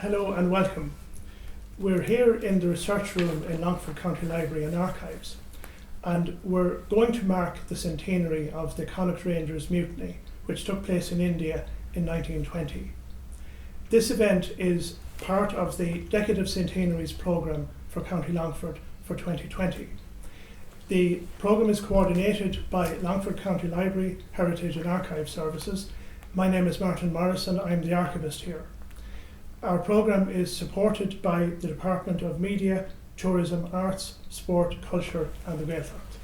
Hello and welcome. We're here in the research room in Longford County Library and Archives, and we're going to mark the centenary of the Connaught Rangers Mutiny, which took place in India in 1920. This event is part of the Decade of Centenaries programme for County Longford for 2020. The programme is coordinated by Longford County Library, Heritage and Archive Services. My name is Martin Morrison, I'm the archivist here. Our programme is supported by the Department of Media, Tourism, Arts, Sport, Culture and the Gaeltacht.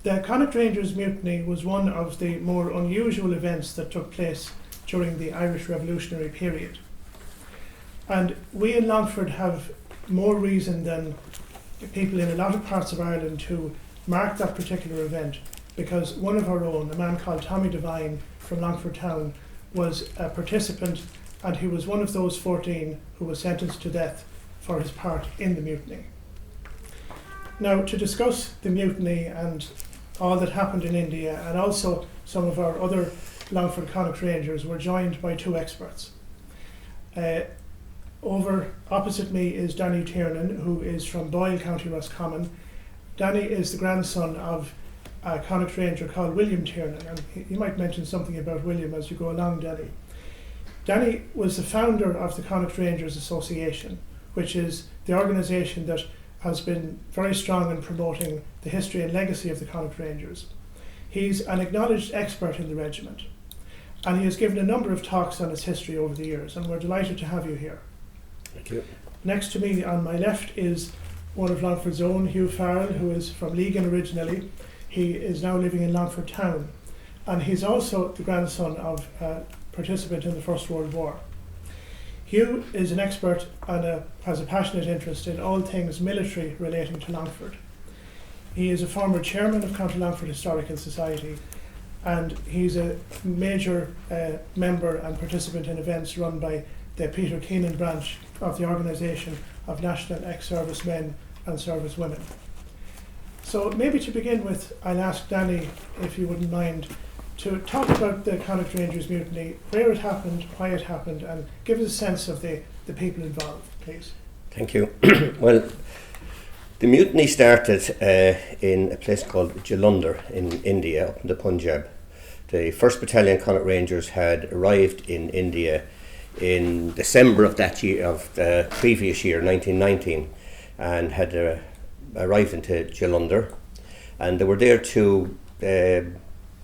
The Connaught Rangers Mutiny was one of the more unusual events that took place during the Irish Revolutionary period. And we in Longford have more reason than people in a lot of parts of Ireland to mark that particular event, because one of our own, a man called Tommy Devine from Longford Town, was a participant, and he was one of those 14 who was sentenced to death for his part in the mutiny. Now, to discuss the mutiny and all that happened in India, and also some of our other Longford Connaught Rangers, we're joined by two experts. Over opposite me is Danny Tiernan, who is from Boyle, County Roscommon. Danny is the grandson of a Connaught Ranger called William Tiernan, and you might mention something about William as you go along, Danny. Danny was the founder of the Connaught Rangers Association, which is the organisation that has been very strong in promoting the history and legacy of the Connaught Rangers. He's an acknowledged expert in the regiment, and he has given a number of talks on its history over the years, and we're delighted to have you here. Thank you. Next to me on my left is one of Longford's own, Hugh Farrell, who is from Legan originally. He is now living in Longford Town, and he's also the grandson of a participant in the First World War. Hugh is an expert and has a passionate interest in all things military relating to Longford. He is a former chairman of County Longford Historical Society, and he's a major member and participant in events run by the Peter Keenan branch of the Organisation of National Ex-Servicemen and Servicewomen. So maybe to begin with, I'll ask Danny, if you wouldn't mind, to talk about the Connaught Rangers Mutiny, where it happened, why it happened, and give us a sense of the people involved, please. Thank you. Well, the mutiny started in a place called Jalandhar in India, up in the Punjab. The 1st Battalion Connaught Rangers had arrived in India in December of that year, of the previous year, 1919, and had arrived into Jalandhar, and they were there to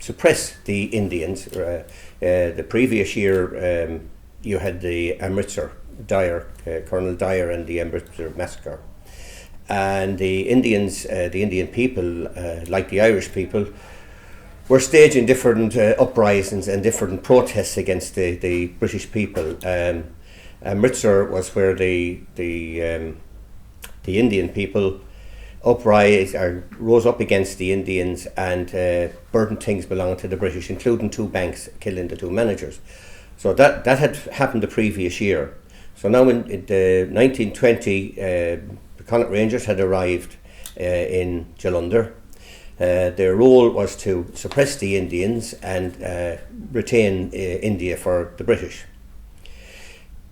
suppress the Indians. The previous year you had the Amritsar Dyer, Colonel Dyer and the Amritsar massacre, and the Indians, the Indian people, like the Irish people, were staging different uprisings and different protests against the British people. Amritsar was where the Indian people rose up against the Indians and burdened things belonging to the British, including 2 banks, killing the 2 managers. So that had happened the previous year. So now in the 1920, the Connaught Rangers had arrived in Jalandhar. Their role was to suppress the Indians and retain India for the British.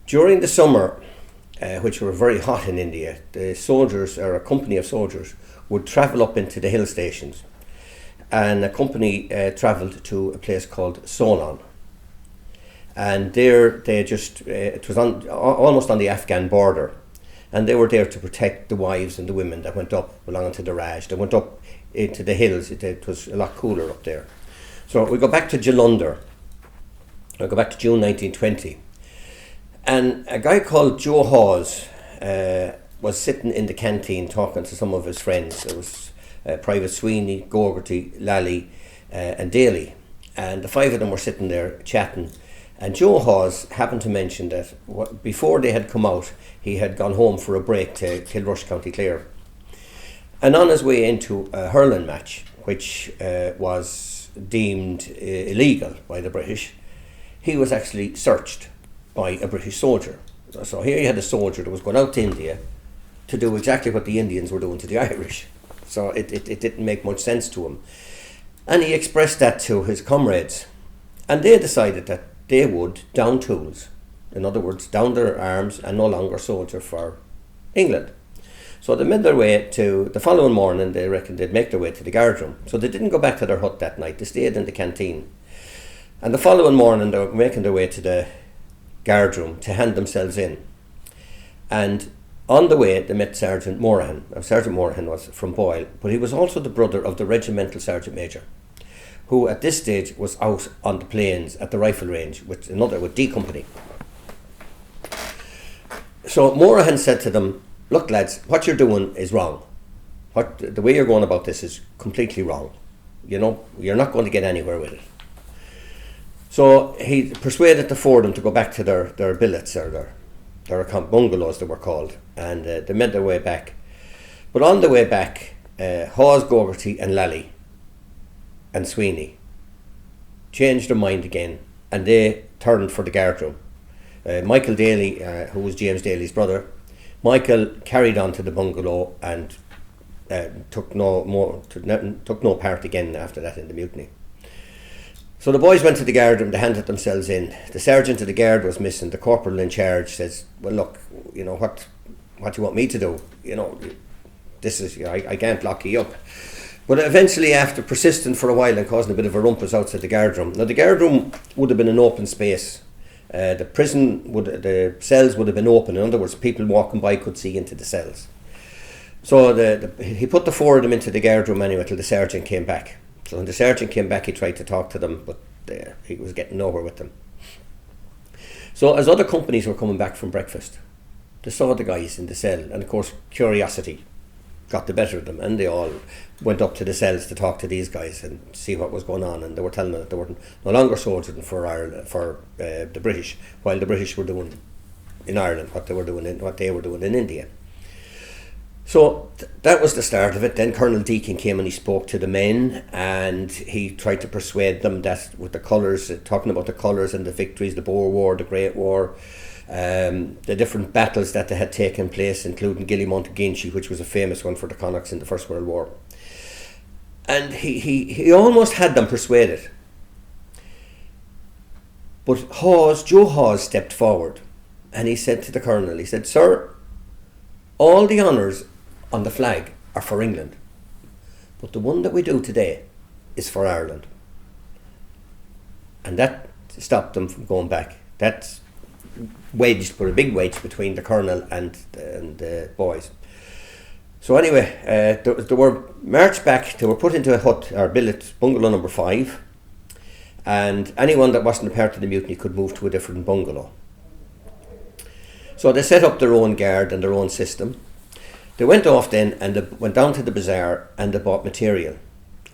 During the summer, which were very hot in India, the soldiers, or a company of soldiers, would travel up into the hill stations, and a company travelled to a place called Solan, and there they it was almost on the Afghan border, and they were there to protect the wives and the women that went up belonging to the Raj. They went up into the hills. It was a lot cooler up there. So we go back to Jalandhar. I go back to June 1920. And a guy called Joe Hawes was sitting in the canteen talking to some of his friends. It was Private Sweeney, Gogarty, Lally and Daly. And the 5 of them were sitting there chatting. And Joe Hawes happened to mention that before they had come out, he had gone home for a break to Kilrush, County Clare. And on his way into a hurling match, which was deemed illegal by the British, he was actually searched by a British soldier. So here you had a soldier that was going out to India to do exactly what the Indians were doing to the Irish. So it didn't make much sense to him. And he expressed that to his comrades. And they decided that they would down tools In other words, down their arms and no longer soldier for England. So they made their way to, the following morning, they reckoned they'd make their way to the guard room. So they didn't go back to their hut that night, they stayed in the canteen. And the following morning they were making their way to the guard room to hand themselves in. And on the way they met Sergeant Morahan. Now, Sergeant Morahan was from Boyle, but he was also the brother of the regimental sergeant major, who at this stage was out on the plains at the rifle range with D Company. So Morahan said to them, look lads, what you're doing is wrong. The way you're going about this is completely wrong. You know, you're not going to get anywhere with it. So he persuaded the four of them to go back to their billets, or their bungalows they were called, and they made their way back. But on the way back, Hawes, Gogarty and Lally and Sweeney changed their mind again, and they turned for the guard room. Michael Daly, who was James Daly's brother, Michael carried on to the bungalow and took no part again after that in the mutiny. So the boys went to the guard room, they handed themselves in. The sergeant of the guard was missing. The corporal in charge says, well look, you know, what do you want me to do? You know, this is, I can't lock you up. But eventually, after persisting for a while and causing a bit of a rumpus outside the guard room, now the guard room would have been an open space. The cells would have been open. In other words, people walking by could see into the cells. So he put the four of them into the guard room anyway till the sergeant came back. So when the sergeant came back, he tried to talk to them, but he was getting nowhere with them. So as other companies were coming back from breakfast, they saw the guys in the cell, and of course curiosity got the better of them, and they all went up to the cells to talk to these guys and see what was going on. And they were telling them that they were no longer soldiering for Ireland, for the British, while the British were doing in Ireland what they were doing in India. So that was the start of it. Then Colonel Deakin came and he spoke to the men, and he tried to persuade them that with the colours, talking about the colours and the victories, the Boer War, the Great War, the different battles that they had taken place, including Gillymonteginchie, which was a famous one for the Connaughts in the First World War. And he almost had them persuaded. But Joe Hawes stepped forward and he said to the colonel, he said, sir, all the honours on the flag are for England, but the one that we do today is for Ireland. And that stopped them from going back. That's put a big wedge between the colonel and the boys. So anyway, they were marched back, they were put into a hut or billet, bungalow number 5, and anyone that wasn't a part of the mutiny could move to a different bungalow. So they set up their own guard and their own system. They went off then and they went down to the bazaar and they bought material,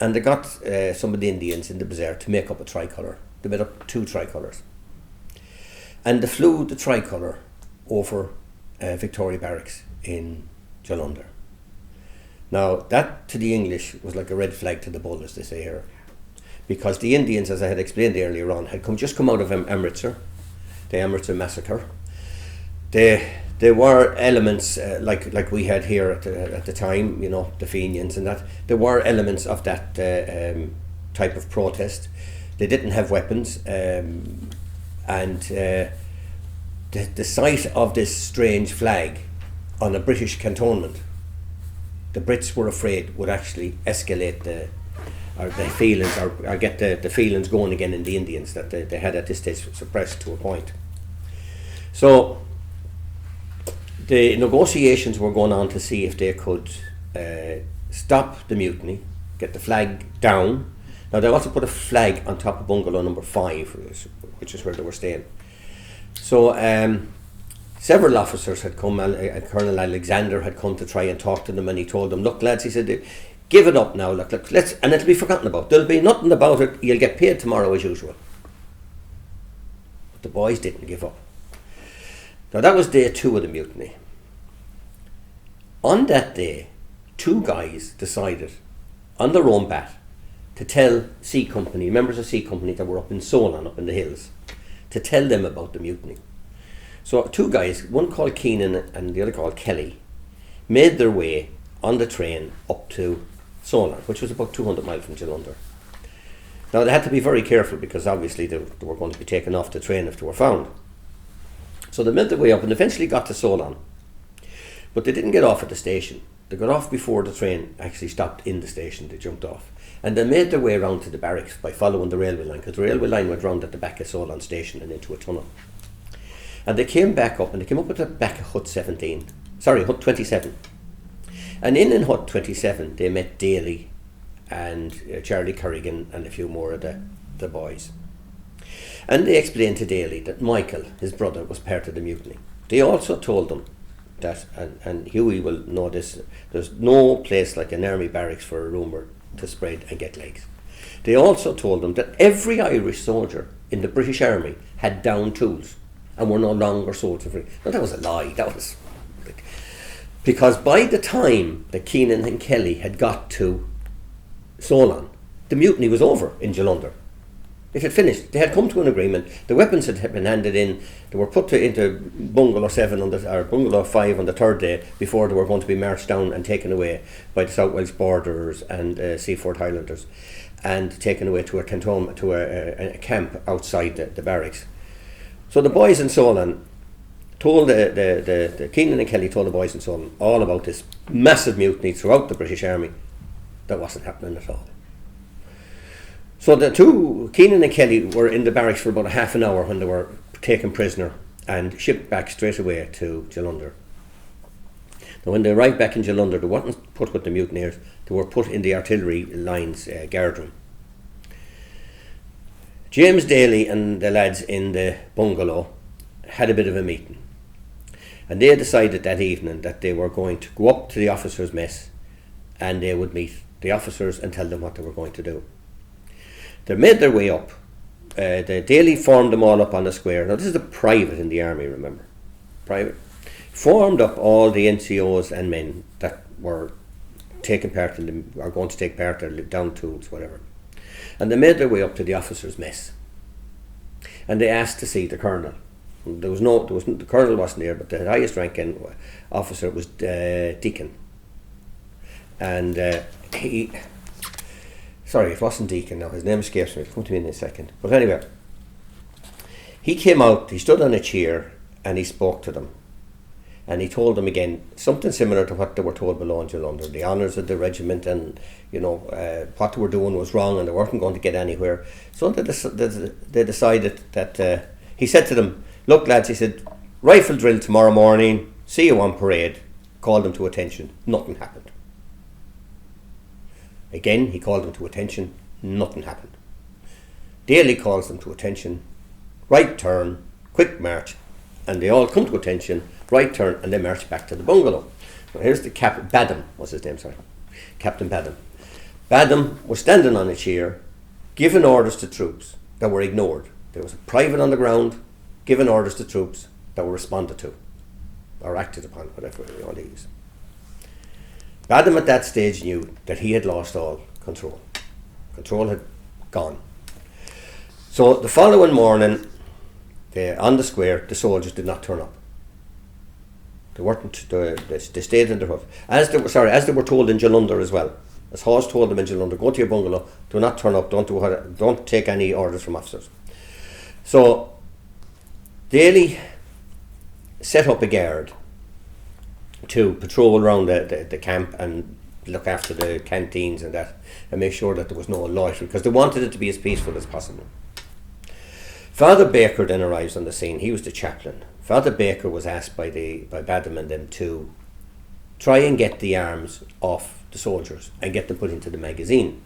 and they got some of the Indians in the bazaar to make up a tricolour. They made up 2 tricolours. And they flew the tricolour over Victoria Barracks in Jalandhar. Now that to the English was like a red flag to the bull, as they say here, because the Indians, as I had explained earlier on, had just come out of Amritsar, the Amritsar massacre. There were elements like we had here at the time, you know, the Fenians and that. There were elements of that type of protest. They didn't have weapons. And the sight of this strange flag on a British cantonment, the Brits were afraid would actually escalate the feelings or get the feelings going again in the Indians that they had at this stage suppressed to a point. So the negotiations were going on to see if they could stop the mutiny, get the flag down. Now they also put a flag on top of bungalow number 5, which is where they were staying. So several officers had come. Colonel Alexander had come to try and talk to them, and he told them, "Look, lads," he said, "give it up now. Look, let's, and it'll be forgotten about. There'll be nothing about it. You'll get paid tomorrow as usual." But the boys didn't give up. Now that was day 2 of the mutiny. On that day, 2 guys decided, on their own bat, to tell C Company, members of C Company that were up in Solon, up in the hills, to tell them about the mutiny. So 2 guys, one called Keenan and the other called Kelly, made their way on the train up to Solon, which was about 200 miles from Jalandhar. Now they had to be very careful because obviously they were going to be taken off the train if they were found. So they made their way up and eventually got to Solon. But they didn't get off at the station. They got off before the train actually stopped in the station. They jumped off. And they made their way around to the barracks by following the railway line, because the railway line went round at the back of Solon station and into a tunnel. And they came back up, and they came up at the back of Hut 27. And in Hut 27, they met Daly and Charlie Corrigan and a few more of the boys. And they explained to Daly that Michael, his brother, was part of the mutiny. They also told them that, and Hughie will know this, there's no place like an army barracks for a rumour to spread and get legs. They also told them that every Irish soldier in the British Army had down tools and were no longer sold for free. Now that was a lie. That was because by the time that Keenan and Kelly had got to Solon, the mutiny was over in Jalunder. It had finished. They had come to an agreement. The weapons had been handed in. They were put into Bungalow 7 or Bungalow 5 on the third day before they were going to be marched down and taken away by the South Welsh Borderers and Seaford Highlanders, and taken away to a camp outside the barracks. So the boys in Solon told the Keenan and Kelly told the boys in Solon all about this massive mutiny throughout the British Army that wasn't happening at all. So the two, Keenan and Kelly, were in the barracks for about a half an hour when they were taken prisoner and shipped back straight away to Jalunder. Now when they arrived back in Jalunder, they weren't put with the mutineers, they were put in the artillery lines guard room. James Daly and the lads in the bungalow had a bit of a meeting, and they decided that evening that they were going to go up to the officers' mess and they would meet the officers and tell them what they were going to do. They made their way up. The Daly formed them all up on the square. Now this is the private in the army, remember. Private. Formed up all the NCOs and men that were taking part in them, or going to take part in down tools, whatever. And they made their way up to the officers' mess. And they asked to see the colonel. The colonel wasn't there, but the highest ranking officer was Deacon. And it wasn't Deacon now, his name escapes me, it'll come to me in a second. But anyway, he came out, he stood on a chair and he spoke to them. And he told them again something similar to what they were told below in Jalunder, the honours of the regiment, and what they were doing was wrong and they weren't going to get anywhere. So they decided that, he said to them, look lads, he said, rifle drill tomorrow morning, see you on parade. Called them to attention, nothing happened. Again, he called them to attention, nothing happened. Daly calls them to attention, right turn, quick march, and they all come to attention, right turn, and they march back to the bungalow. Now here's the captain, Badham was his name, sorry. Captain Badham. Badham was standing on a chair, giving orders to troops that were ignored. There was a private on the ground, giving orders to troops that were responded to, or acted upon, whatever you want to use. Badham at that stage knew that he had lost all control. Control had gone. So the following morning, on the square, the soldiers did not turn up. They weren't. They stayed in their hut, as they were told in Jalunder as well. As Hawes told them in Jalunder, go to your bungalow, do not turn up, don't take any orders from officers. So Daly set up a guard to patrol around the camp and look after the canteens and that, and make sure that there was no loitering, because they wanted it to be as peaceful as possible. Father Baker then arrives on the scene. He was the chaplain. Father Baker was asked by Badham and them to try and get the arms off the soldiers and get them put into the magazine.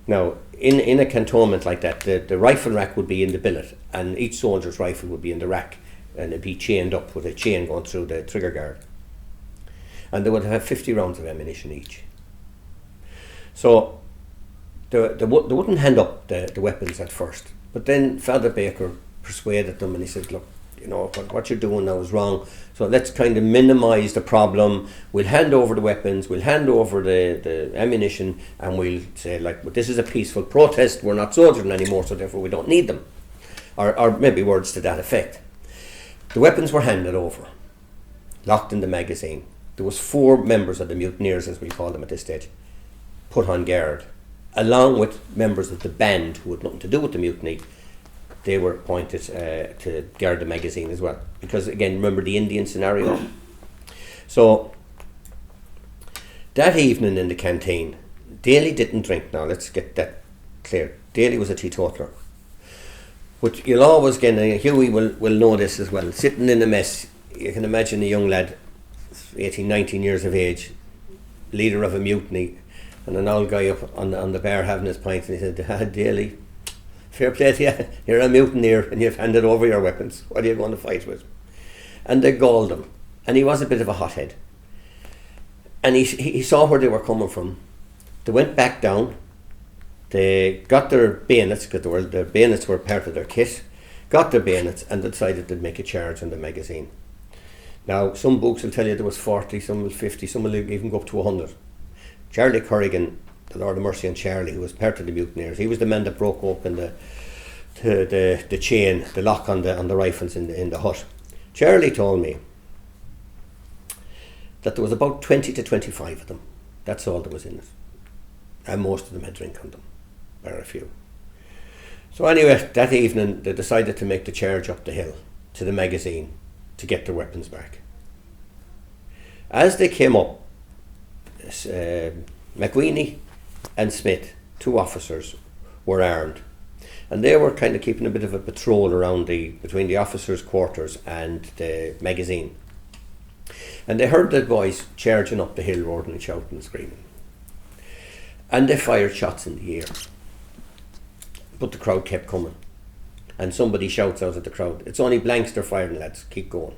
Now, in a cantonment like that, the rifle rack would be in the billet, and each soldier's rifle would be in the rack, and it'd be chained up with a chain going through the trigger guard. And they would have 50 rounds of ammunition each. So they wouldn't hand up the weapons at first, but then Father Baker persuaded them, and he said, look, what you're doing now is wrong, so let's kind of minimise the problem. We'll hand over the weapons, we'll hand over the ammunition, and we'll say, but this is a peaceful protest, we're not soldiering anymore, so therefore we don't need them. Or maybe words to that effect. The weapons were handed over, locked in the magazine. There was 4 members of the mutineers, as we call them at this stage, put on guard, along with members of the band who had nothing to do with the mutiny, they were appointed to guard the magazine as well. Because again, remember the Indian scenario. So that evening in the canteen, Daly didn't drink. Now let's get that clear. Daly was a teetotaler. But you'll always get, Hughie will know this as well, sitting in a mess, you can imagine a young lad, 18, 19 years of age, leader of a mutiny, and an old guy up on the bar having his pint, and he said, Daly, fair play to you, you're a mutineer and you've handed over your weapons, what are you going to fight with? And they galled him, and he was a bit of a hothead. And he saw where they were coming from. They went back down, they got their bayonets, because their bayonets were part of their kit, got their bayonets and decided to make a charge on the magazine. Now, some books will tell you there was 40, some was 50, some will even go up to 100. Charlie Corrigan, the Lord of Mercy on Charlie, who was part of the mutineers, he was the man that broke open the chain, the lock on the rifles in the hut. Charlie told me that there was about 20 to 25 of them. That's all there was in it. And most of them had drink on them, bar a few. So anyway, that evening they decided to make the charge up the hill to the magazine to get their weapons back. As they came up, McWeeny and Smith, two officers, were armed, and they were kind of keeping a bit of a patrol around between the officers' quarters and the magazine. And they heard the boys charging up the hill, roaring and shouting and screaming. And they fired shots in the air. But the crowd kept coming. And somebody shouts out at the crowd, "It's only blanks they're firing, lads, keep going."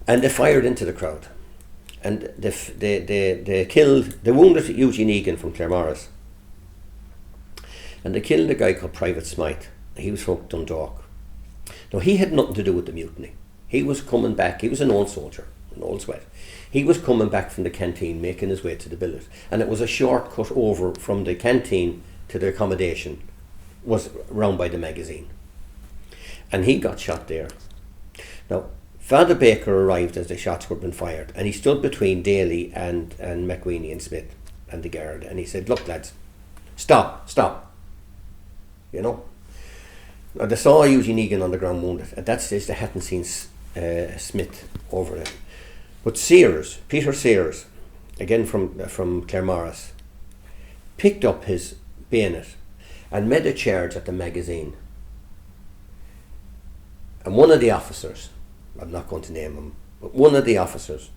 And they fired into the crowd. And they wounded Eugene Egan from Claremorris. And they killed a guy called Private Smythe. He was from Dundalk. Now, he had nothing to do with the mutiny. He was coming back, he was an old soldier, an old sweat. He was coming back from the canteen, making his way to the billet. And it was a shortcut over from the canteen to the accommodation, was round by the magazine. And he got shot there. Now, Father Baker arrived as the shots were being fired, and he stood between Daly and McWeeny and Smith and the guard, and he said, "Look, lads, stop. You know?" Now, they saw Eugene Egan on the ground wounded. At that stage, they hadn't seen Smith over it. But Peter Sears, again from Claremorris, picked up his bayonet and made a charge at the magazine. And one of the officers, I'm not going to name him, but one of the officers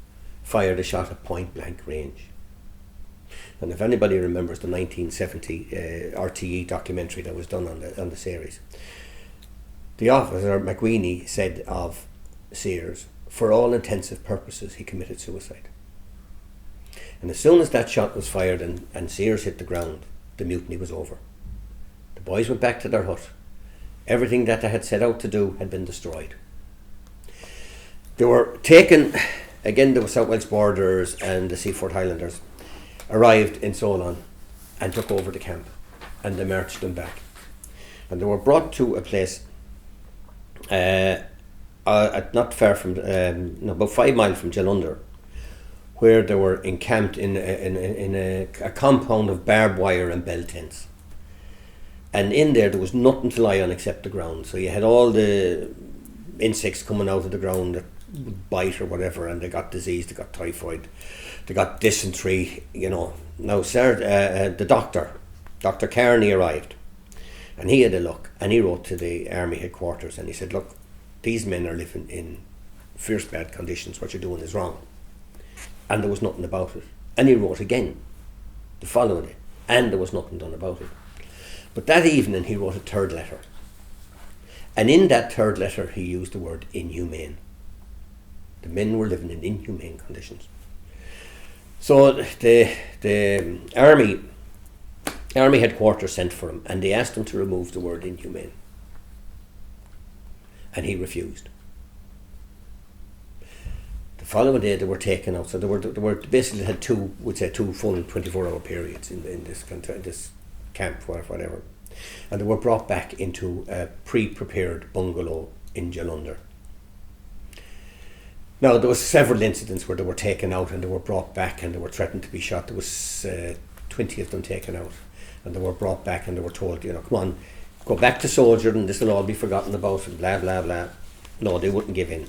fired a shot at point blank range. And if anybody remembers the 1970 RTE documentary that was done on the series, the officer, McWeeny, said of Sears, for all intensive purposes, he committed suicide. And as soon as that shot was fired and Sears hit the ground, the mutiny was over. The boys went back to their hut. Everything that they had set out to do had been destroyed. They were taken, again, the South Welsh Borderers and the Seaford Highlanders arrived in Solon and took over the camp, and they marched them back. And they were brought to a place not far from, about 5 miles from Jalunder, where they were encamped in a compound of barbed wire and bell tents. And in there was nothing to lie on except the ground. So you had all the insects coming out of the ground that would bite or whatever, and they got disease, they got typhoid, they got dysentery, you know. Now, sir, the doctor, Dr. Carney, arrived, and he had a look, and he wrote to the army headquarters, and he said, "Look, these men are living in fierce bad conditions, what you're doing is wrong." And there was nothing about it. And he wrote again the following day, and there was nothing done about it. But that evening he wrote a third letter, and in that third letter he used the word inhumane. The men were living in inhumane conditions. So the army headquarters sent for him, and they asked him to remove the word inhumane, and he refused. The following day they were taken out. So they were basically had two full 24-hour periods in this camp, whatever, and they were brought back into a pre-prepared bungalow in Jalunder. Now, there was several incidents where they were taken out and they were brought back and they were threatened to be shot. There was 20 of them taken out, and they were brought back and they were told, you know, come on, go back to soldier and this will all be forgotten about and blah blah blah. No, they wouldn't give in.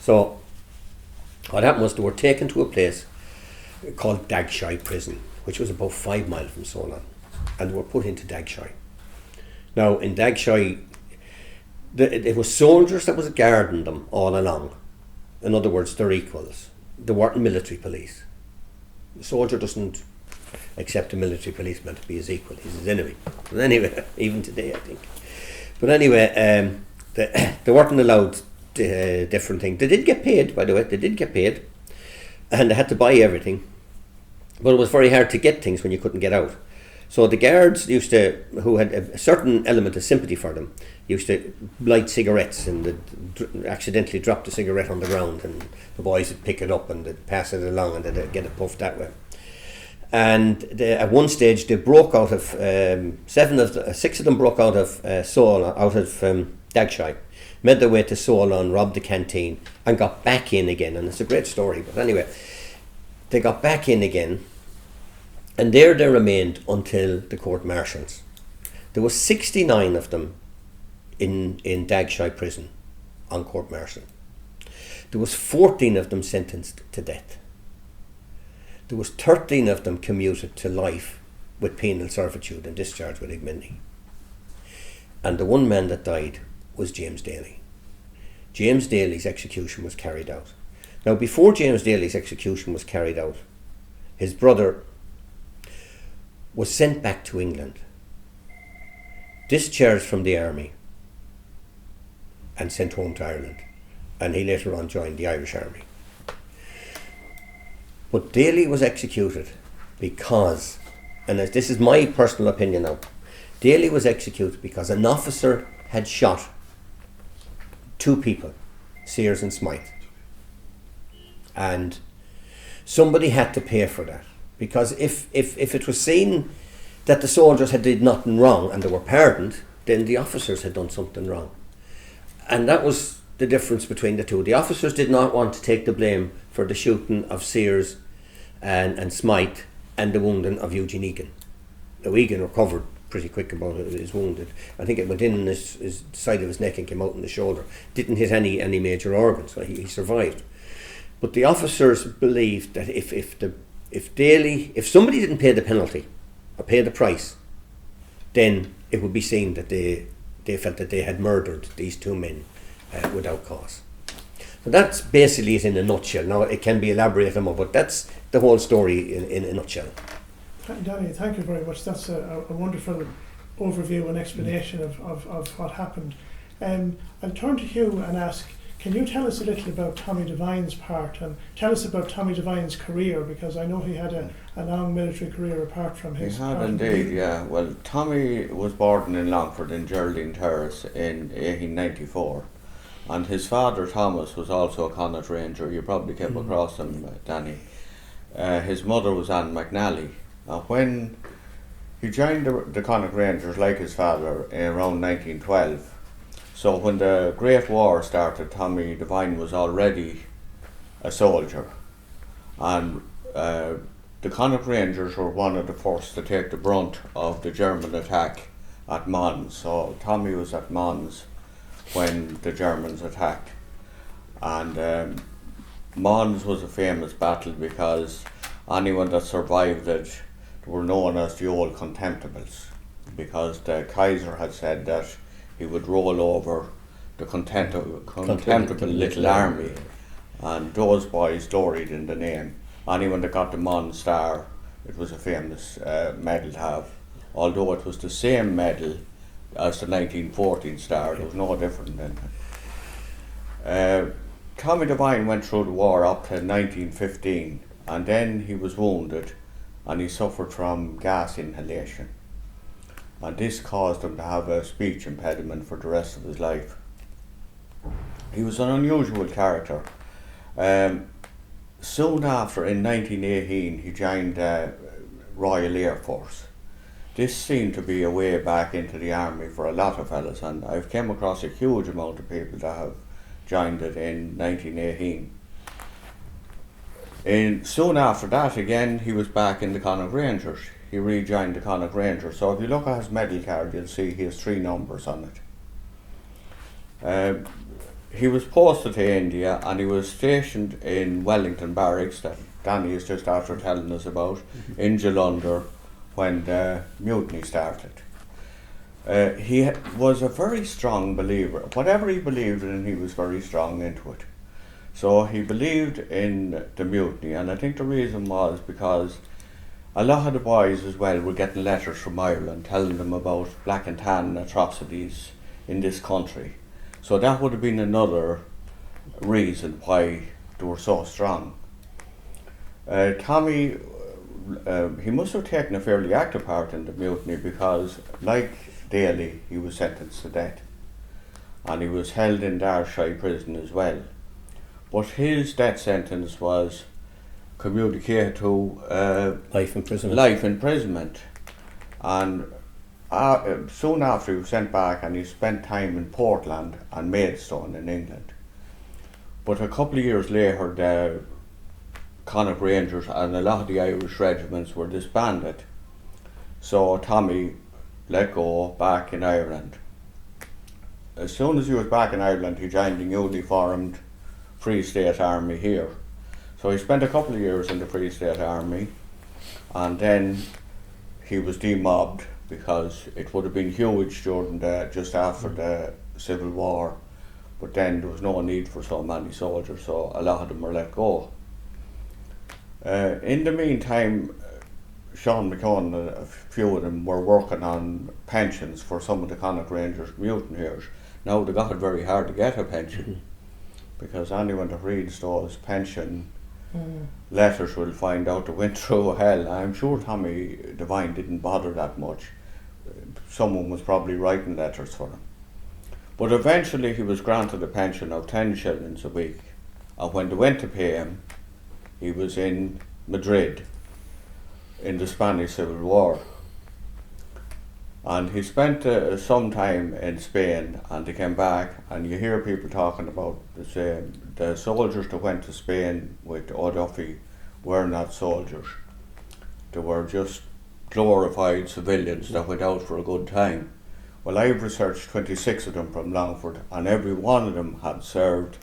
So what happened was they were taken to a place called Dagshy Prison, which was about 5 miles from Solon, and they were put into Dagshy. Now in Dagshy, it was soldiers that was guarding them all along. In other words, they're equals. They weren't military police. The soldier doesn't accept a military policeman to be his equal. He's his enemy. But anyway, even today, I think. But anyway, they weren't allowed different things. They did get paid, by the way. They did get paid, and they had to buy everything. But it was very hard to get things when you couldn't get out. So the guards used to, who had a certain element of sympathy for them, used to light cigarettes and they'd accidentally drop the cigarette on the ground, and the boys would pick it up and they'd pass it along and they'd get it puffed that way. And at one stage they broke out of six of them broke out of Dagshy, made their way to Solon, robbed the canteen and got back in again. And it's a great story, but anyway, they got back in again, and there they remained until the court-martials. There were 69 of them in Dagshy prison on court-martial. There was 14 of them sentenced to death. There was 13 of them commuted to life with penal servitude and discharged with ignominy. And the one man that died was James Daly. James Daly's execution was carried out. Now, before James Daly's execution was carried out, his brother was sent back to England, discharged from the army, and sent home to Ireland. And he later on joined the Irish Army. But Daly was executed because, and this is my personal opinion now, Daly was executed because an officer had shot 2 people, Sears and Smythe. And somebody had to pay for that. Because if it was seen that the soldiers had did nothing wrong and they were pardoned, then the officers had done something wrong. And that was the difference between the two. The officers did not want to take the blame for the shooting of Sears and Smythe and the wounding of Eugene Egan. Now, Egan recovered pretty quick about his wounded. I think it went in his side of his neck and came out in the shoulder. Didn't hit any major organs, so he survived. But the officers believed that if somebody didn't pay the penalty or pay the price, then it would be seen that they felt that they had murdered these 2 men without cause. So that's basically it in a nutshell. Now it can be elaborated more, but that's the whole story in a nutshell. Danny, thank you very much. That's a wonderful overview and explanation of what happened. I'll turn to Hugh and ask, can you tell us a little about Tommy Devine's part, and tell us about Tommy Devine's career, because I know he had a long military career apart from his... He had indeed, yeah. Well, Tommy was born in Longford in Geraldine Terrace in 1894, and his father Thomas was also a Connaught Ranger. You probably came across him, Danny. His mother was Anne McNally. When he joined the Connaught Rangers, like his father, around 1912, so when the Great War started, Tommy Devine was already a soldier, and the Connaught Rangers were one of the first to take the brunt of the German attack at Mons. So Tommy was at Mons when the Germans attacked, and Mons was a famous battle because anyone that survived it were known as the Old Contemptibles, because the Kaiser had said that he would roll over the contemptible little army, and those boys gloried in the name. Anyone that got the Mons Star, it was a famous medal to have, although it was the same medal as the 1914 Star. There was no different in it. Tommy Devine went through the war up to 1915, and then he was wounded and he suffered from gas inhalation, and this caused him to have a speech impediment for the rest of his life. He was an unusual character. Soon after, in 1918, he joined Royal Air Force. This seemed to be a way back into the army for a lot of fellas, and I've came across a huge amount of people that have joined it in 1918. Soon after that, again, he was back in the Connaught Rangers. he rejoined the Connaught Rangers. So if you look at his medal card, you'll see he has 3 numbers on it. He was posted to India and he was stationed in Wellington Barracks that Danny is just after telling us about in Jalandhar when the mutiny started. He was a very strong believer. Whatever he believed in, he was very strong into it. So he believed in the mutiny, and I think the reason was because a lot of the boys as well were getting letters from Ireland telling them about black and tan atrocities in this country. So that would have been another reason why they were so strong. Tommy, he must have taken a fairly active part in the mutiny because, like Reilly, he was sentenced to death. And he was held in Darshire prison as well. But his death sentence was communicated to Life imprisonment. Life imprisonment. And soon after he was sent back and he spent time in Portland and Maidstone in England. But a couple of years later the Connaught Rangers and a lot of the Irish regiments were disbanded. So Tommy let go back in Ireland. As soon as he was back in Ireland he joined the newly formed Free State Army here. So he spent a couple of years in the Free State Army and then he was demobbed because it would have been huge during just after the Civil War, but then there was no need for so many soldiers, so a lot of them were let go. In the meantime, Sean McCone and a few of them were working on pensions for some of the Connaught Rangers mutineers. Now they got it very hard to get a pension because anyone that reads those pension letters will find out they went through hell. I'm sure Tommy Devine didn't bother that much. Someone was probably writing letters for him. But eventually he was granted a pension of 10 shillings a week, and when they went to pay him, he was in Madrid in the Spanish Civil War. And he spent some time in Spain and he came back, and you hear people talking about the soldiers that went to Spain with O'Duffy were not soldiers. They were just glorified civilians that went out for a good time. Well, I've researched 26 of them from Longford, and every one of them had served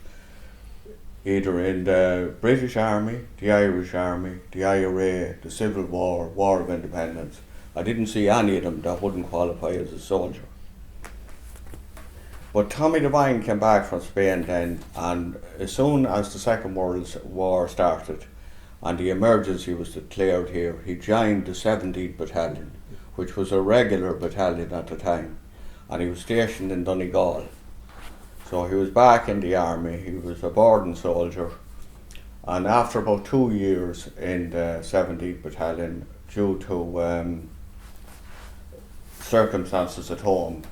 either in the British Army, the Irish Army, the IRA, the Civil War, War of Independence. I didn't see any of them that wouldn't qualify as a soldier. But Tommy Devine came back from Spain then, and as soon as the Second World War started and the emergency was declared here, he joined the 17th Battalion, which was a regular battalion at the time, and he was stationed in Donegal. So he was back in the army, he was a boarding soldier, and after about 2 years in the 17th Battalion, due to circumstances at home,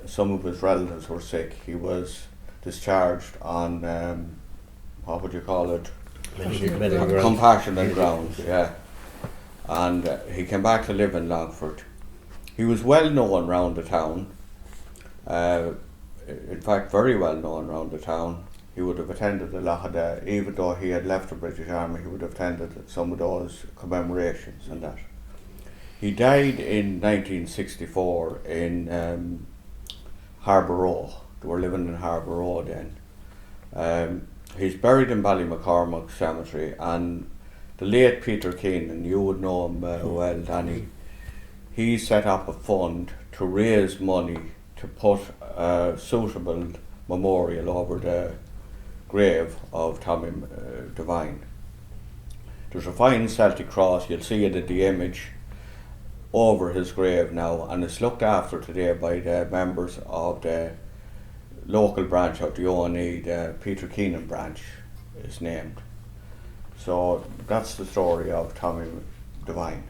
some of his relatives were sick, he was discharged on, what would you call it? Compassionate grounds, yeah. And he came back to live in Longford. He was well known around the town, in fact very well known around the town. He would have attended a lot of the, even though he had left the British Army, he would have attended some of those commemorations and that. He died in 1964 in Harbour Row. They were living in Harbour Row then. He's buried in Ballymaccormack Cemetery, and the late Peter Keenan, you would know him well, Danny, he set up a fund to raise money to put a suitable memorial over the grave of Tommy Devine. There's a fine Celtic cross, you'll see it in the image, over his grave now, and it's looked after today by the members of the local branch of the ONE, the Peter Keenan branch is named. So that's the story of Tommy Devine.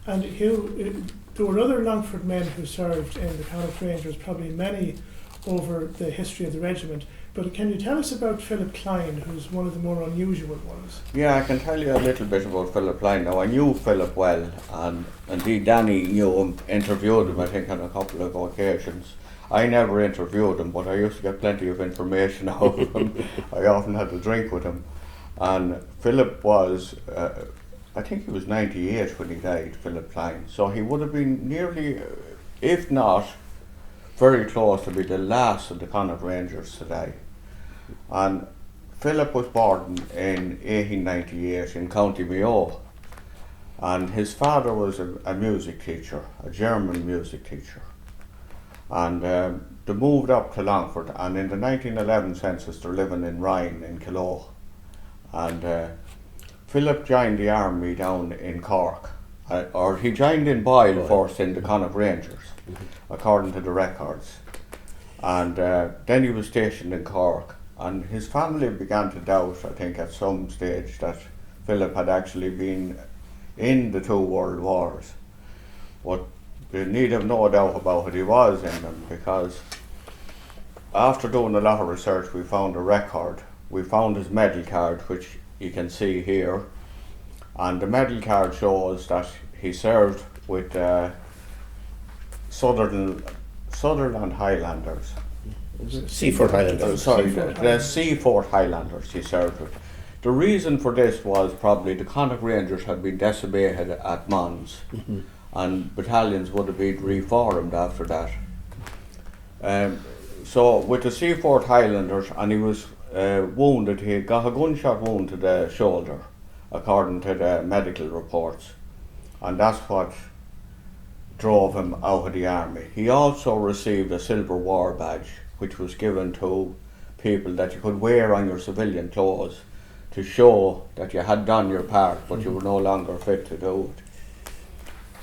And Hugh, there were other Longford men who served in the Connaught Rangers, probably many over the history of the regiment, but can you tell us about Philip Klein, who's one of the more unusual ones? Yeah, I can tell you a little bit about Philip Klein. Now, I knew Philip well, and indeed Danny knew him, interviewed him I think on a couple of occasions. I never interviewed him, but I used to get plenty of information out of him. I often had to drink with him. And Philip was I think he was 98 when he died, Philip Klein. So he would have been nearly, if not very close to be the last of the Connaught Rangers to die. And Philip was born in 1898 in County Mayo, and his father was a music teacher, a German music teacher. And they moved up to Longford, and in the 1911 census they're living in Ryan in Connaught. And Philip joined the army down in Cork, or he joined in Boyle first in the Connaught Rangers, according to the records. And then he was stationed in Cork, and his family began to doubt, I think at some stage, that Philip had actually been in the 2 world wars. But they need have no doubt about it, he was in them, because after doing a lot of research we found a record. We found his medal card, which you can see here, and the medal card shows that he served with Sutherland Highlanders. Seaford Highlanders. The Seaford Highlanders he served with. The reason for this was probably the Connaught Rangers had been decimated at Mons, and battalions would have been reformed after that. So with the Seaford Highlanders, and he was wounded, he got a gunshot wound to the shoulder, according to the medical reports, and that's what drove him out of the army. He also received a silver war badge, which was given to people that you could wear on your civilian clothes to show that you had done your part, but you were no longer fit to do it.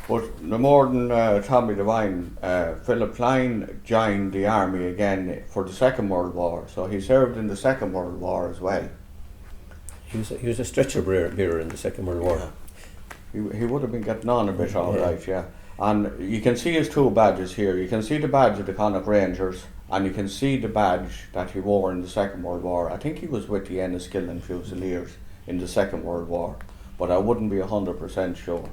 But no more than Tommy Devine, Philip Klein joined the army again for the Second World War, so he served in the Second World War as well. He was a stretcher bearer in the Second World War. Yeah. He would have been getting on a bit alright, yeah. And you can see his 2 badges here. You can see the badge of the Connaught Rangers, and you can see the badge that he wore in the Second World War. I think he was with the Enniskillen Fusiliers in the Second World War, but I wouldn't be 100% sure.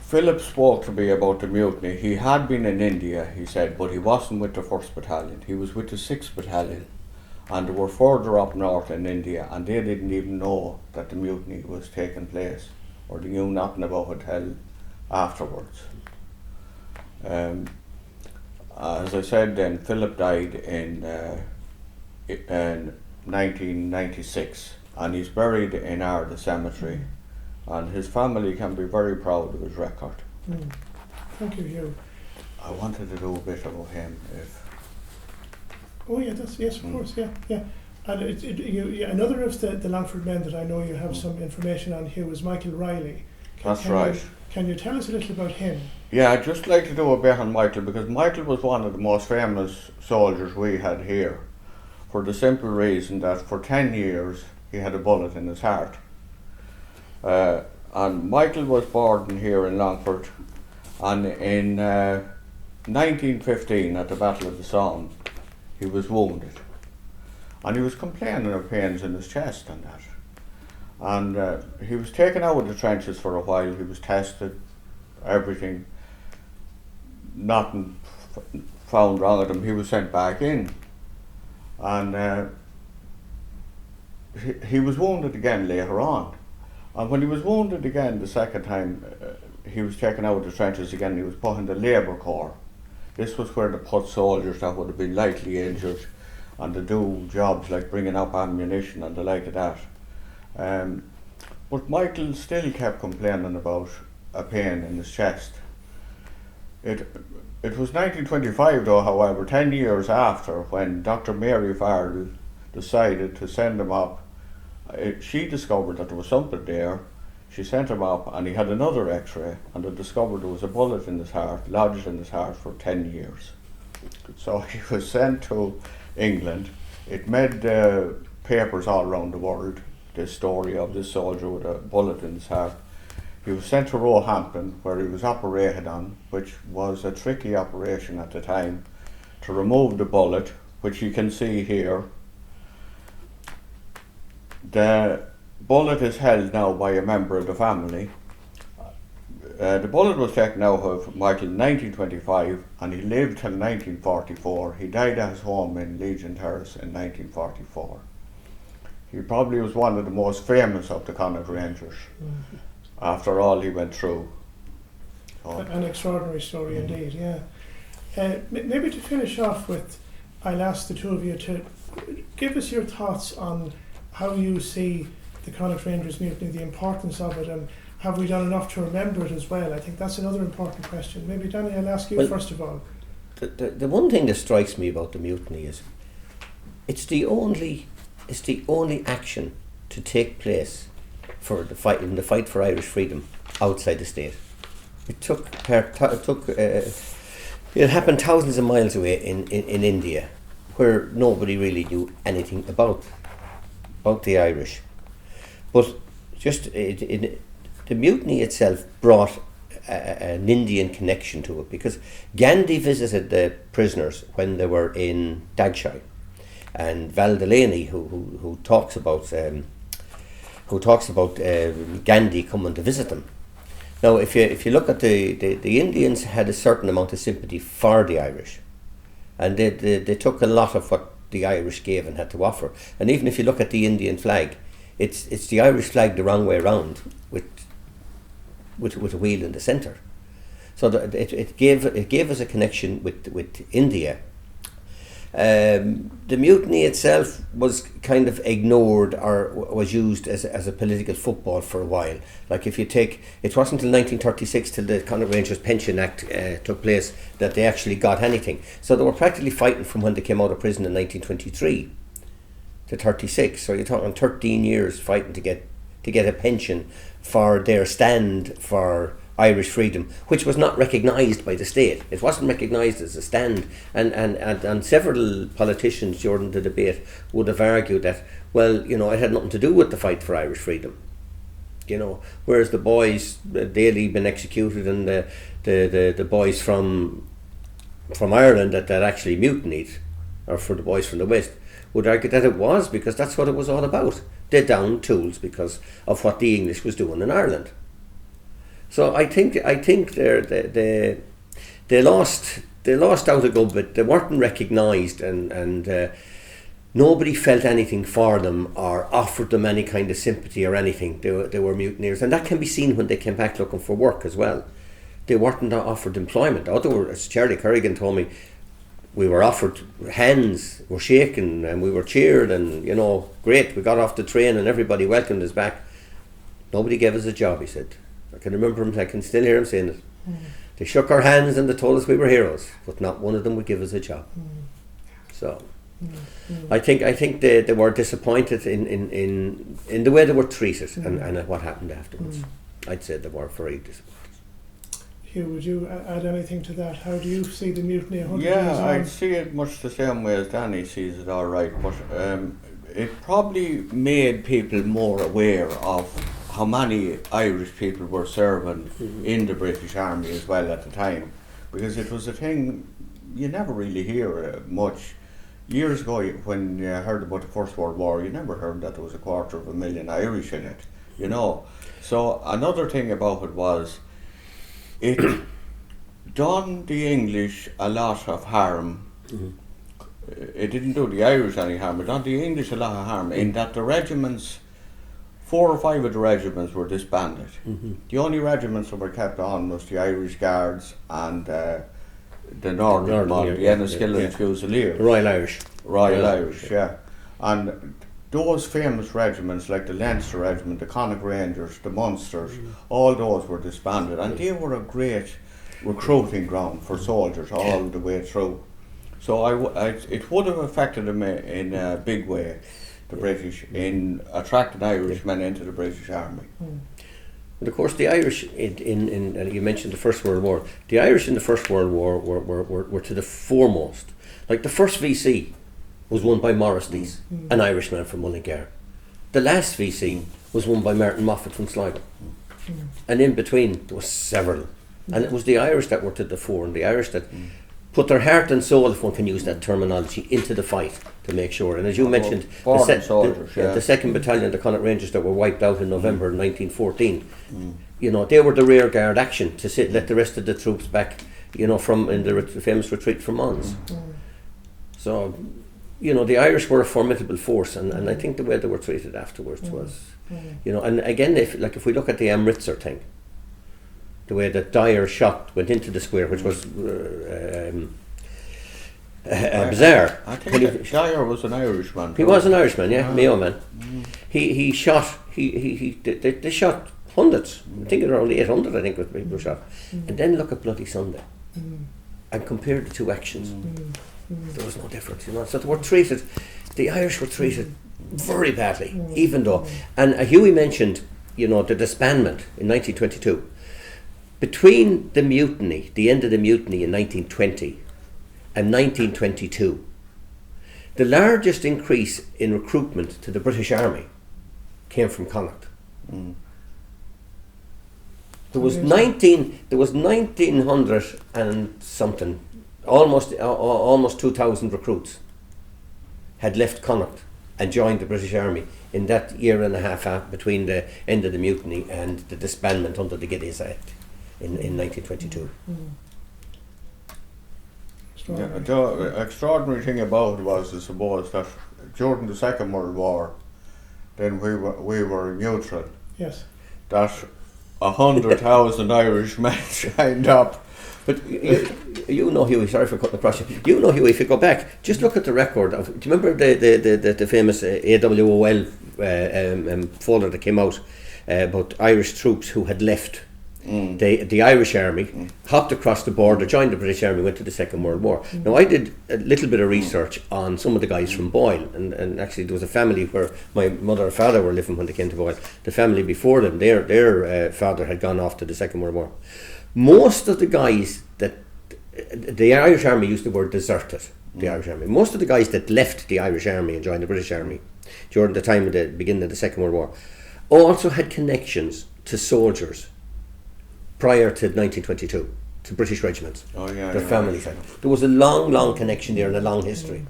Philip spoke to me about the mutiny. He had been in India, he said, but he wasn't with the 1st Battalion. He was with the 6th Battalion, and they were further up north in India, and they didn't even know that the mutiny was taking place, or they knew nothing about it till afterwards. As I said then, Philip died in 1996, and he's buried in Ardagh Cemetery, and his family can be very proud of his record. Thank you, Hugh. I wanted to do a bit about him. Oh yeah, yes, of course, yeah. And another of the Longford men that I know you have some information on, Hugh, is Michael Reilly. That's right. Can you tell us a little about him? Yeah, I'd just like to do a bit on Michael, because Michael was one of the most famous soldiers we had here, for the simple reason that for 10 years he had a bullet in his heart. And Michael was born here in Longford, and in 1915 at the Battle of the Somme he was wounded, and he was complaining of pains in his chest and that. And he was taken out of the trenches for a while. He was tested, everything, nothing found wrong with him. He was sent back in, and he was wounded again later on. And when he was wounded again the second time, he was taken out of the trenches again. He was put in the Labour Corps. This was where they put soldiers that would have been lightly injured, and to do jobs like bringing up ammunition and the like of that. But Michael still kept complaining about a pain in his chest. It was 1925 though, however, 10 years after, when Dr. Mary Farrell decided to send him up. She discovered that there was something there. She sent him up, and he had another x-ray, and they discovered there was a bullet in his heart, lodged in his heart for 10 years. So he was sent to England. It made papers all around the world, this story of this soldier with a bullet in his heart. He was sent to Roehampton, where he was operated on, which was a tricky operation at the time, to remove the bullet, which you can see here. The bullet is held now by a member of the family. The bullet was taken out of Michael in 1925, and he lived till 1944. He died at his home in Legion Terrace in 1944. he probably was one of the most famous of the Connaught Rangers after all he went through. So. An extraordinary story indeed, yeah. Maybe to finish off with, I'll ask the two of you to give us your thoughts on how you see the Connaught Rangers mutiny, the importance of it, and have we done enough to remember it as well? I think that's another important question. Maybe Danny, I'll ask you first of all. The one thing that strikes me about the mutiny is it's the only action to take place for the fight for Irish freedom outside the state. It happened thousands of miles away in India, where nobody really knew anything about the Irish. But just the mutiny itself brought an Indian connection to it, because Gandhi visited the prisoners when they were in Dagshai, and Val Delaney, who talks about Gandhi coming to visit them. Now, if you look at the Indians had a certain amount of sympathy for the Irish, and they took a lot of what the Irish gave and had to offer. And even if you look at the Indian flag, it's the Irish flag the wrong way around with a wheel in the centre. So it gave us a connection with India. The mutiny itself was kind of ignored, or was used as a political football for a while. Like if you take, it wasn't until 1936 till the Connaught Rangers Pension Act took place that they actually got anything. So they were practically fighting from when they came out of prison in 1923 to 36. So you're talking 13 years fighting to get a pension for their stand for Irish freedom, which was not recognised by the state. It wasn't recognised as a stand, and several politicians during the debate would have argued that, well, you know, it had nothing to do with the fight for Irish freedom. You know, whereas the boys, Daly been executed, and the boys from Ireland that actually mutinied, or for the boys from the West, would argue that it was, because that's what it was all about. They downed tools because of what the English was doing in Ireland. So I think they lost out a good bit. They weren't recognised, and nobody felt anything for them or offered them any kind of sympathy or anything. They were mutineers, and that can be seen when they came back looking for work as well. They weren't offered employment. Although, as Charlie Kerrigan told me, we were offered, hands were shaken and we were cheered, and, you know, great, we got off the train and everybody welcomed us back. Nobody gave us a job, he said. I can remember him, I can still hear him saying it. They shook our hands and they told us we were heroes, but not one of them would give us a job. So I think they were disappointed in the way they were treated and what happened afterwards. I'd say they were very disappointed. Hugh, would you add anything to that? How do you see the mutiny 100 years on? Yeah, I see it much the same way as Danny sees it, all right, but it probably made people more aware of how many Irish people were serving in the British Army as well at the time, because it was a thing you never really hear much. Years ago, when you heard about the First World War, you never heard that there was 250,000 Irish in it, you know. So another thing about it was, it done the English a lot of harm. It didn't do the Irish any harm, it done the English a lot of harm, in that the regiments, 4 or 5 of the regiments were disbanded. The only regiments that were kept on was the Irish Guards and the Northern Mod, the Enniskillen Fusiliers. The Royal Irish. Royal Irish, yeah. And those famous regiments, like the Leinster Regiment, the Connaught Rangers, the Munsters, all those were disbanded, and they were a great recruiting ground for soldiers all the way through. So it would have affected them in a big way, the British, in attracting Irishmen into the British Army. And of course, the Irish in you mentioned the First World War. The Irish in the First World War were to the foremost. Like the first VC was won by Maurice Dease, an Irishman from Mullingar. The last VC was won by Martin Moffat from Sligo. And in between there was several. And it was the Irish that were to the fore, and the Irish that put their heart and soul, if one can use that terminology, into the fight to make sure. And as you mentioned, the 2nd Battalion, the Connaught Rangers that were wiped out in November 1914, you know, they were the rear guard action to let the rest of the troops back, you know, from in the famous retreat from Mons. So you know, the Irish were a formidable force, and I think the way they were treated afterwards was, you know, and again, if we look at the Amritsar thing, the way that Dyer shot went into the square, which was bizarre. I think Dyer was an Irishman. He was an Irishman, yeah, Mayo man. He shot. They shot hundreds. I think it was only 800. I think was people shot. And then look at Bloody Sunday, and compare the two actions. There was no difference, you know. So they were treated. The Irish were treated very badly, even though. And Hughie mentioned, you know, the disbandment in 1922. Between the mutiny, the end of the mutiny in 1920, and 1922, the largest increase in recruitment to the British Army came from Connaught. There was 1900 and something, almost 2,000 recruits had left Connaught and joined the British Army in that year and a half between the end of the mutiny and the disbandment under the Geddes Act in 1922. The extraordinary thing about it was, I suppose, that during the Second World War, then we were neutral. Yes. That 100,000 Irish men signed up. But you know, Hughie, sorry for cutting across you. You know, Hughie, if you go back, just look at the record of. Do you remember the famous AWOL folder that came out about Irish troops who had left the Irish Army, hopped across the border, joined the British Army, went to the Second World War. Now, I did a little bit of research on some of the guys from Boyle, and actually there was a family where my mother and father were living when they came to Boyle. The family before them, their father had gone off to the Second World War. Most of the guys that the Irish Army used the word deserted. The Irish Army. Most of the guys that left the Irish Army and joined the British Army during the time of the beginning of the Second World War also had connections to soldiers prior to 1922, to British regiments. Their families had. There was a long connection there and a long history.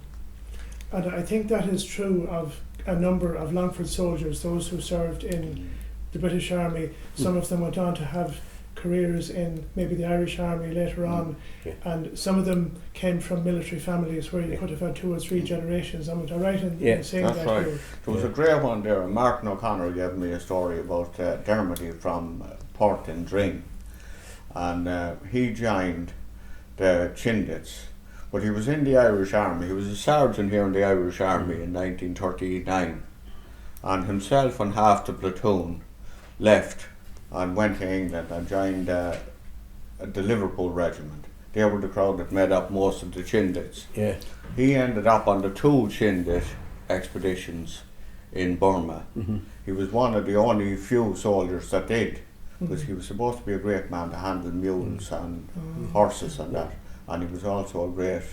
And I think that is true of a number of Longford soldiers, those who served in the British Army. Some of them went on to have careers in maybe the Irish Army later on, and some of them came from military families where you could have had 2 or 3 generations. Am I right in saying that's that? Right. There was a great one there. Martin O'Connor gave me a story about Dermody from Portendring, and he joined the Chindits, but he was in the Irish Army. He was a sergeant here in the Irish Army in 1939, and himself and half the platoon left and went to England and joined the Liverpool regiment. They were the crowd that made up most of the Chindits. Yeah. He ended up on the 2 Chindit expeditions in Burma. He was one of the only few soldiers that did, because he was supposed to be a great man to handle mules and horses and that, and he was also a great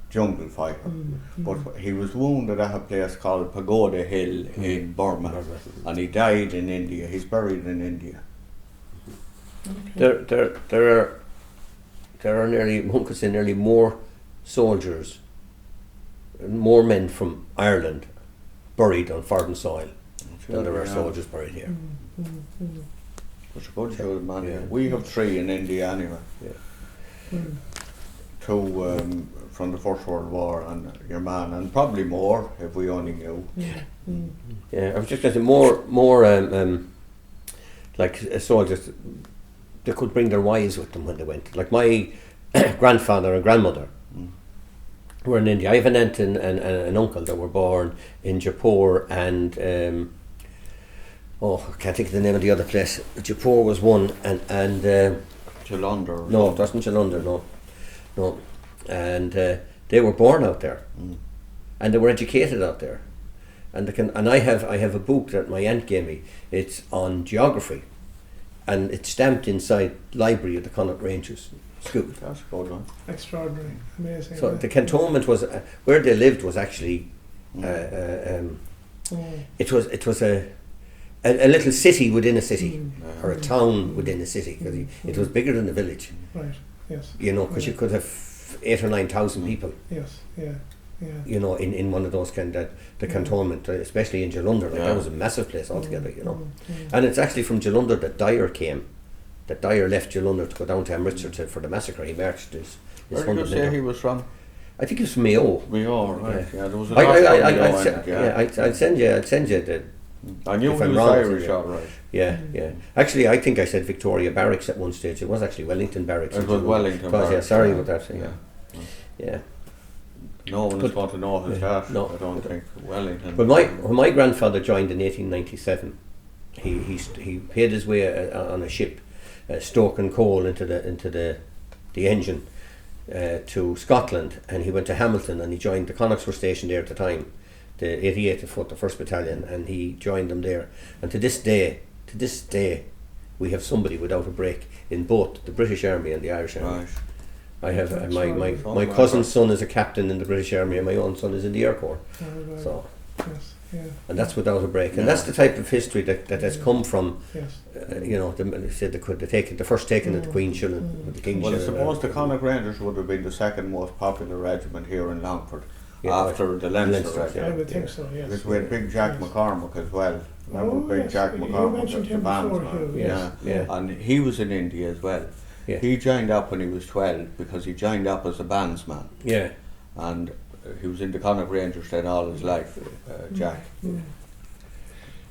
jungle fighter. But he was wounded at a place called Pagoda Hill in Burma, and he died in India. He's buried in India. There are nearly, one could say, nearly more soldiers, more men from Ireland buried on foreign soil than there are soldiers buried here. It's a good show, man. Yeah. We have 3 in India anyway. 2 from the First World War, and your man, and probably more if we only knew. Yeah, I was just going to say more like soldiers. They could bring their wives with them when they went. Like my grandfather and grandmother were in India. I have an aunt and an uncle that were born in Jaipur and I can't think of the name of the other place. Jaipur was one, and Jalandhar. No, it wasn't Jalandhar. No, and they were born out there, and they were educated out there, and I have a book that my aunt gave me. It's on geography, and it's stamped inside library of the Connaught Rangers School. That's a good one. Extraordinary, amazing. So the cantonment was where they lived was actually it was a little city within a city, or a town within a city, because it was bigger than the village. Right. Yes. You know, because you could have 8,000 or 9,000 people. Yes. Yeah. You know, in one of those the cantonment, especially in Jalandhar, that was a massive place altogether. You know, and it's actually from Jalandhar that Dyer came. That Dyer left Jalandhar to go down to Amritsar for the massacre. He marched his Where did you say he was from? I think it's from Mayo. Mayo, right? Yeah, there was a I, lot I, from I, Mayo I'd, and, yeah. I'd send you the. I knew if he I'm was wrong, Irish, yeah. all right. Yeah. Actually, I think I said Victoria Barracks at one stage. It was actually Wellington Barracks. It was Wellington Barracks. Yeah, Barracks, sorry yeah. about that. Yeah. No one is going to know his that. No. I don't think Wellington. But when my grandfather joined in 1897, he paid his way on a ship, stoking coal into the engine to Scotland, and he went to Hamilton and he joined the Connaughts were stationed there at the time, the 88th Foot, the 1st Battalion, and he joined them there. And to this day, we have somebody without a break in both the British Army and the Irish Army. Right. I have my cousin's son is a captain in the British Army, and my own son is in the Air Corps. So, Yes, yeah. and that's without a break, and Yeah. that's the type of history that has come from. Yes. They said the first taking of the Queen Shilling, with the King Well, I Shilling. suppose the Connaught Rangers would have been the second most popular regiment here in Longford Yeah, after the Leinster Leinster, regiment. I would think so, yes. Because we had Big Jack Yes. McCormick as well. Remember Big yes, Jack you McCormick, mentioned the him before, bandsman? Hugh, yes. Yeah. And he was in India as well. Yeah. He joined up when he was 12 because he joined up as a bandsman. Yeah, And he was in the Connaught Rangers then all his life, Jack.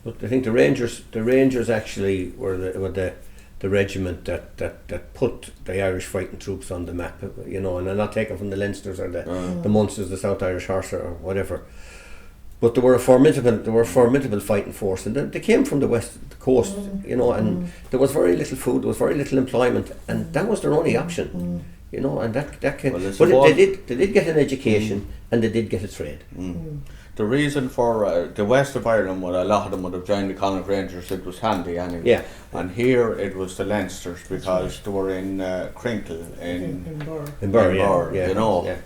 but I think the Rangers actually were the regiment that put the Irish fighting troops on the map, and they're not taken from the Leinsters or the Munsters, the South Irish Horse or whatever. But they were a formidable fighting force, and they came from the west coast, and there was very little food, there was very little employment, and that was their only option, and that came. Well, but they did get an education, and they did get a trade. The reason for the west of Ireland, well, a lot of them would have joined the Connaught Rangers, it was handy anyway. Yeah. And here it was the Leinsters because they were in Crinkle In Burr. In Burr, Burr, yeah, yeah.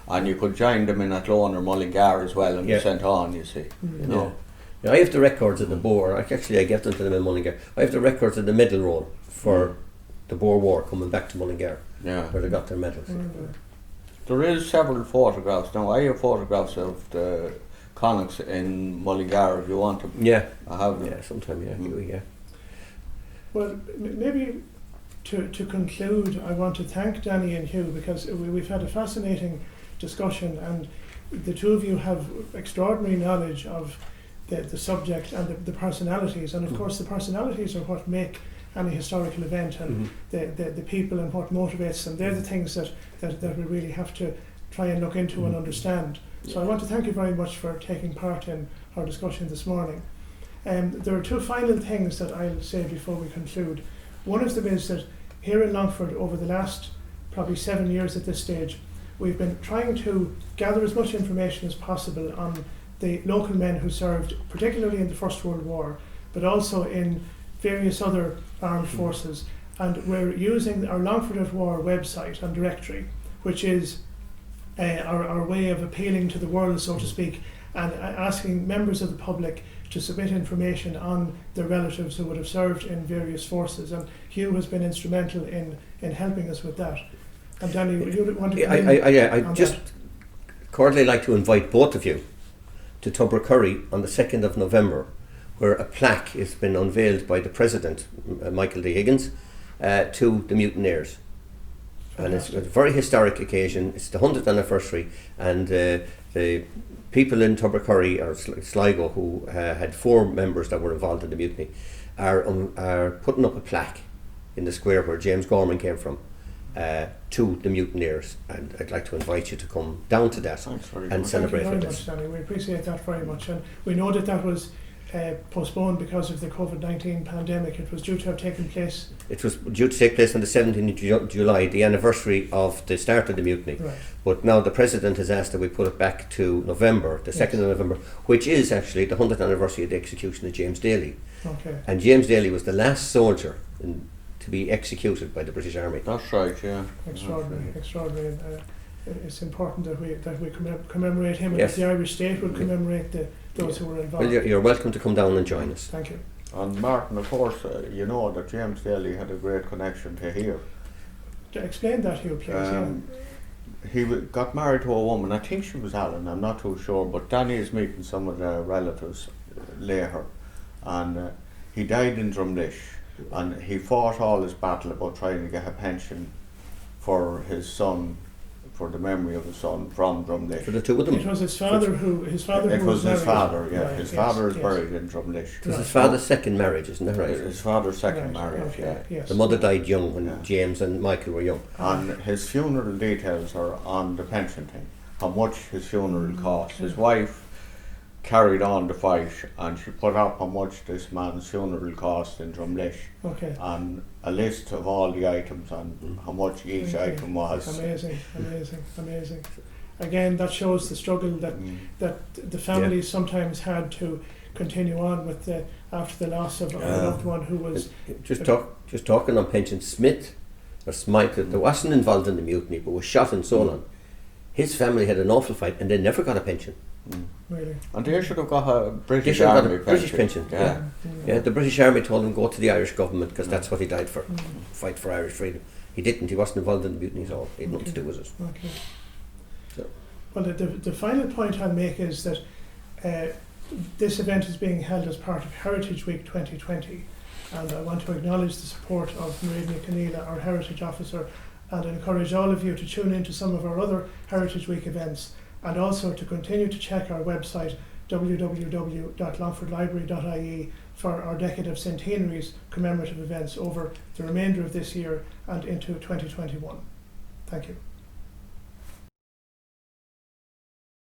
And you could join them in Athlone or Mullingar as well and be Yeah. sent on, you see. Yeah, I have the records of the Boer. I gave them to them in Mullingar. I have the records of the medal roll for the Boer War coming back to Mullingar, Yeah. where they got their medals. There is several photographs. Now, I have photographs of the Connaughts in Mullingar if you want them. Yeah, I have them. yeah, sometime, yeah. Well, maybe to conclude, I want to thank Danny and Hugh because we've had a fascinating discussion, and the two of you have extraordinary knowledge of the subject and the personalities, and of course the personalities are what make any historical event, and the people and what motivates them. They're the things that we really have to try and look into and understand. So I want to thank you very much for taking part in our discussion this morning. There are two final things that I'll say before we conclude. One of them is that here in Longford, over the last probably 7 years at this stage, we've been trying to gather as much information as possible on the local men who served, particularly in the First World War, but also in various other armed forces. And we're using our Longford at War website and directory, which is our way of appealing to the world, so to speak, and asking members of the public to submit information on their relatives who would have served in various forces. And Hugh has been instrumental in helping us with that. And Danny, would you want to come in I on just that? cordially like to invite both of you to Tubbercurry on the 2nd of November, where a plaque has been unveiled by the President, Michael D. Higgins, to the mutineers. And it's a very historic occasion. It's the 100th anniversary, and the people in Tubbercurry or Sligo who had 4 members that were involved in the mutiny are putting up a plaque in the square where James Gorman came from to the mutineers, and I'd like to invite you to come down to that and celebrate Thank you with very us. much, Danny. We appreciate that very much, and we know that was postponed because of the COVID-19 pandemic. It was due to have taken place. It was due to take place on the 17th of July, the anniversary of the start of the mutiny. Right. But now the President has asked that we put it back to November, the 2nd of November, which is actually the 100th anniversary of the execution of James Daly. Okay. And James Daly was the last soldier to be executed by the British Army. That's right, yeah. Extraordinary. It's important that we commemorate him, and Yes. that the Irish state will commemorate those who were involved. Well, you're welcome to come down and join us. Thank you. And Martin, of course, you know that James Daly had a great connection to here. Explain that, Hugh, please. He got married to a woman, I think she was Alan, I'm not too sure, but Danny is meeting some of the relatives later, and he died in Drumlish, and he fought all his battle about trying to get a pension for his son for the memory of his son from Drumlish. For the two of them. It was his father who It was was his married. father, yeah. Right, His yes, father is yes. buried in Drumlish. It was his father's second marriage, isn't that right? His father's second Right, marriage, okay, yeah. yes. The mother died young when Yeah. James and Michael were young. And his funeral details are on the pension thing. How much his funeral cost. His wife carried on the fight and she put up how much this man's funeral cost in Drumlish Okay. and a list of all the items and how much each Okay. item was. Amazing. Again, that shows the struggle that the families sometimes had to continue on with after the loss of a loved one who was. Just talking on pensions, Smith, that wasn't involved in the mutiny but was shot and so on. His family had an awful fight and they never got a pension. Really. And they should have got a They British should have got Army a British pension. Yeah. Yeah, the British Army told him go to the Irish government because that's what he died for, fight for Irish freedom. He didn't, he wasn't involved in the mutiny at all. He had nothing to do with it. Okay. So. Well, the final point I'll make is that this event is being held as part of Heritage Week 2020, and I want to acknowledge the support of Reilly Connaught, our Heritage Officer, and encourage all of you to tune into some of our other Heritage Week events, and also to continue to check our website www.longfordlibrary.ie for our Decade of Centenaries commemorative events over the remainder of this year and into 2021. Thank you.